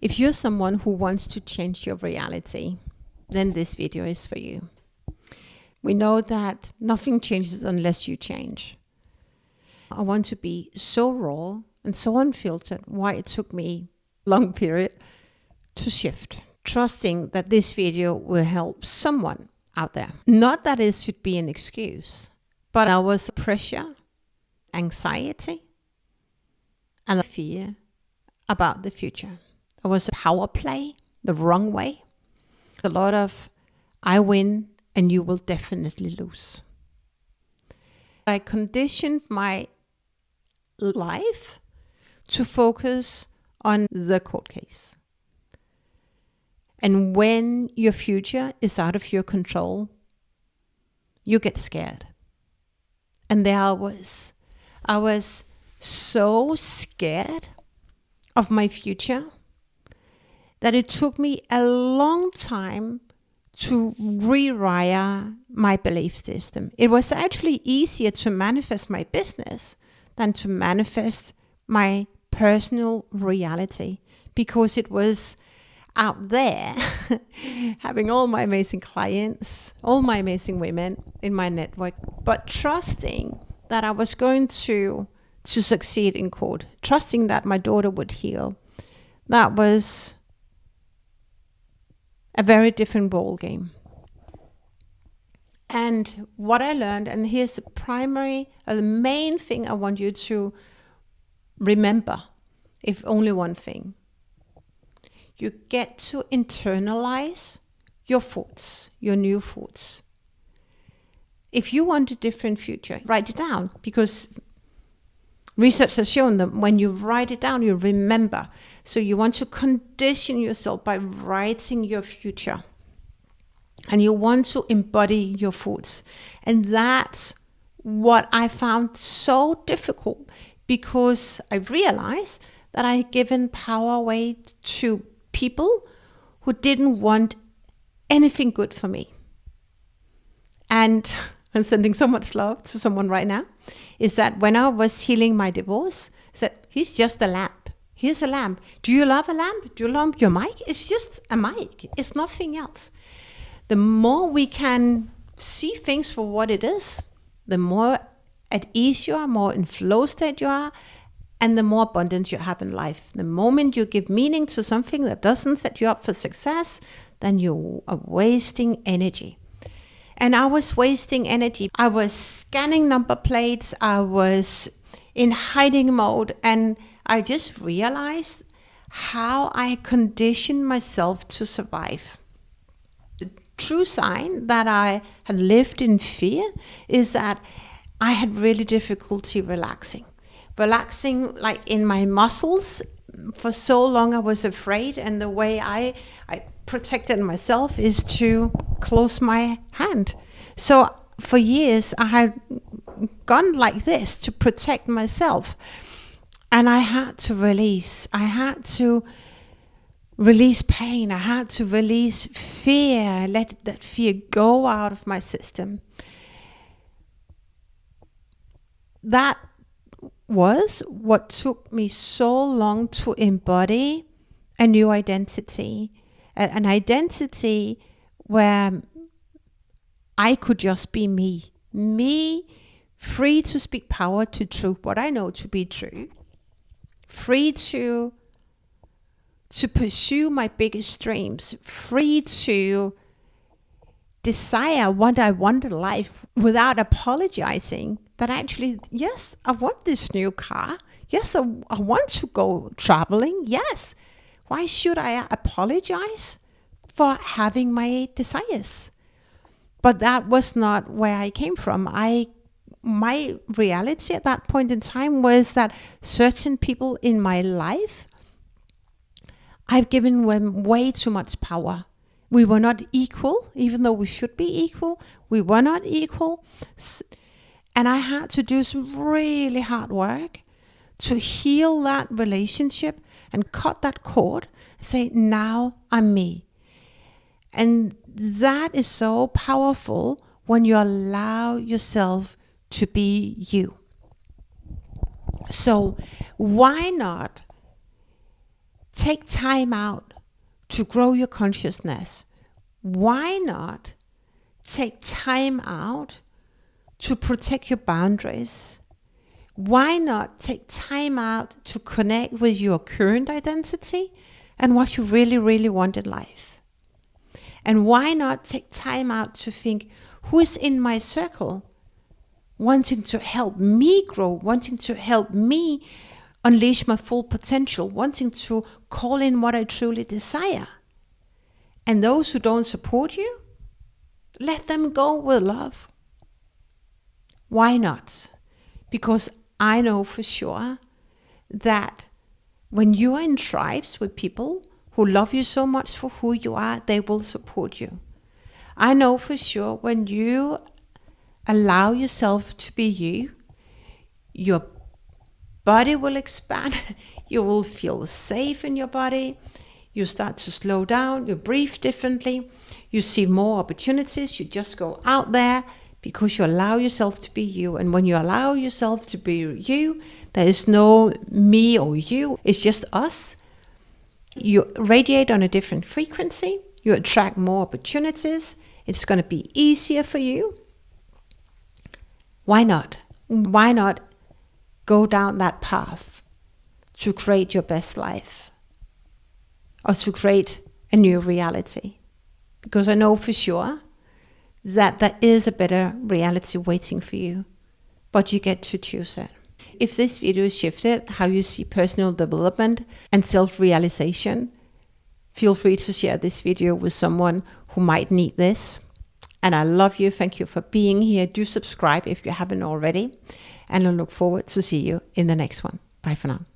If you're someone who wants to change your reality, then this video is for you. We know that nothing changes unless you change. I want to be so raw and so unfiltered why it took me a long period to shift, trusting that this video will help someone out there. Not that it should be an excuse, but there was pressure, anxiety, and a fear about the future. There was a power play the wrong way. A lot of I win and you will definitely lose. I conditioned my life to focus on the court case. And when your future is out of your control, you get scared. And there I was so scared of my future that it took me a long time to rewire my belief system. It was actually easier to manifest my business than to manifest my personal reality, because it was out there having all my amazing clients, all my amazing women in my network, but trusting that I was going to succeed in court, trusting that my daughter would heal. That was a very different ball game. And what I learned, and here's the main thing I want you to remember, if only one thing. You get to internalize your thoughts, your new thoughts. If you want a different future, write it down, because research has shown that when you write it down, you remember. So you want to condition yourself by writing your future. And you want to embody your thoughts. And that's what I found so difficult, because I realized that I had given power away to people who didn't want anything good for me. And I'm sending so much love to someone right now, is that when I was healing my divorce, I said, he's just a lamp. Here's a lamp. Do you love a lamp? Do you love your mic? It's just a mic. It's nothing else. The more we can see things for what it is, the more at ease you are, more in flow state you are, and the more abundance you have in life. The moment you give meaning to something that doesn't set you up for success, then you are wasting energy. And I was wasting energy. I was scanning number plates. I was in hiding mode. And I just realized how I conditioned myself to survive. The true sign that I had lived in fear is that I had really difficulty relaxing. Relaxing like in my muscles. For so long I was afraid, and the way I protected myself is to close my hand. So for years I had gone like this to protect myself, and I had to release. I had to release pain. I had to release fear, let that fear go out of my system. That was what took me so long to embody a new identity, an identity where I could just be me, free to speak power to truth, what I know to be true, free to pursue my biggest dreams, free to desire what I want in life without apologizing. That actually, yes, I want this new car. Yes, I want to go traveling. Yes. Why should I apologize for having my desires? But that was not where I came from. My reality at that point in time was that certain people in my life, I've given them way too much power. We were not equal, even though we should be equal. We were not equal. And I had to do some really hard work to heal that relationship and cut that cord and say, now I'm me. And that is so powerful when you allow yourself to be you. So why not take time out to grow your consciousness? Why not take time out to protect your boundaries? Why not take time out to connect with your current identity and what you really, really want in life? And why not take time out to think, who is in my circle wanting to help me grow, wanting to help me unleash my full potential, wanting to call in what I truly desire? And those who don't support you, let them go with love. Why not? Because I know for sure that when you are in tribes with people who love you so much for who you are, they will support you. I know for sure when you allow yourself to be you, your body will expand, you will feel safe in your body, you start to slow down, you breathe differently, you see more opportunities, you just go out there because you allow yourself to be you. And when you allow yourself to be you, there is no me or you, it's just us. You radiate on a different frequency, you attract more opportunities, it's going to be easier for you. Why not? Why not go down that path to create your best life or to create a new reality? Because I know for sure that there is a better reality waiting for you, but you get to choose it. If this video shifted how you see personal development and self-realization, feel free to share this video with someone who might need this. And I love you. Thank you for being here. Do subscribe if you haven't already. And I look forward to see you in the next one. Bye for now.